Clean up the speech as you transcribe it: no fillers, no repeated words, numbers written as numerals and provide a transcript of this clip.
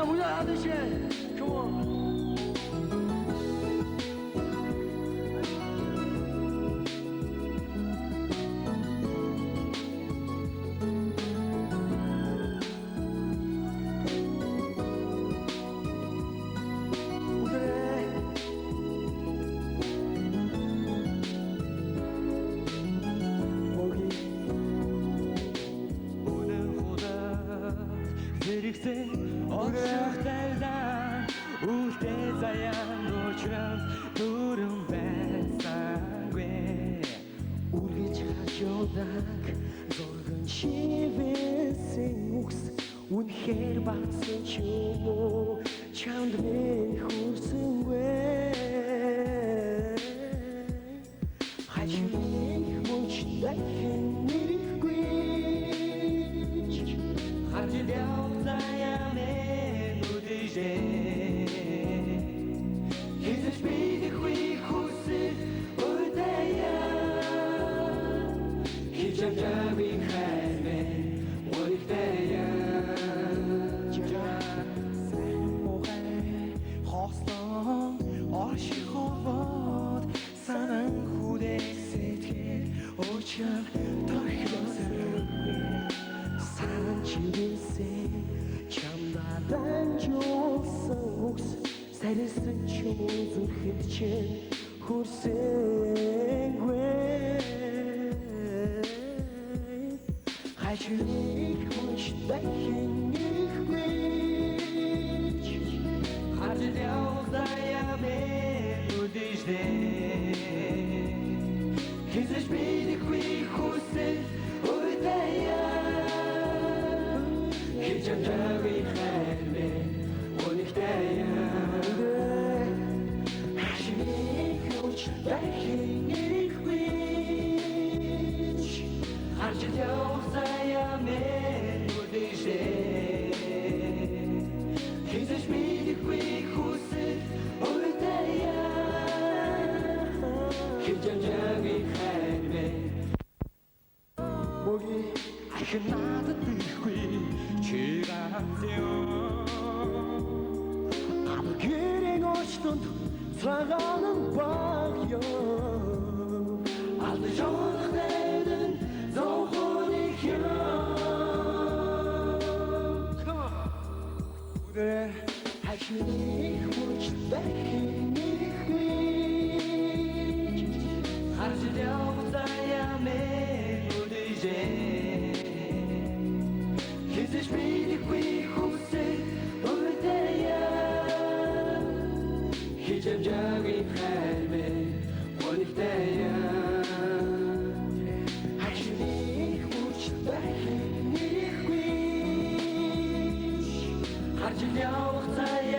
moet je aan de zin. Come on. Зэрэгсэн очрохтайдаа үлдээ заяанд уучрал дөрөн байсангүй үргэлж хажуудаг зурган шивээсэн үгс үнэхээр бацсан ч юм уу чамд минь хүрсэнгүй хажуурыг мөнч дахин нэрэхгүй Хажидяв заямен үдэжээ Хизэж бидэггүй хүсэл үдэя Хижам жамын хайрмен уигдэя Сайн мухай хослон оршиховод Санан хүлээх сэтгэл очил тохиолсоргүй Чивээсээ чамдаа жуулсан үгс сарилсан ч юм уу зүрхэнд чинь хүрсэнгүй хажуурыг хүч дахин нэрэхгүй хажуурыг заяамын үдэжээ хизэж бидэггүй хүсэл үдэя Хижамжави хайрме унихдая Хашми хүч дахин нэрэхгүй Харжил явсаямен үдэжээ Хизэж бидэггүй хүсэл үдэя Хижамжави хайрме Моги ахин надад бихгүй Чигаасё Гэрэн очтонд цагаан багё Алды жонх найдын зовхоник ёо Үдэр хашминик хүч дахин нэрэхгүй Харжил явзаямен үдэжээ Хизэж бидэггүй хүсэл үдэя Хижамжагийн хайрмен унихдая Хашминик хүч дахин нэрэхгүй Харжил явах заяа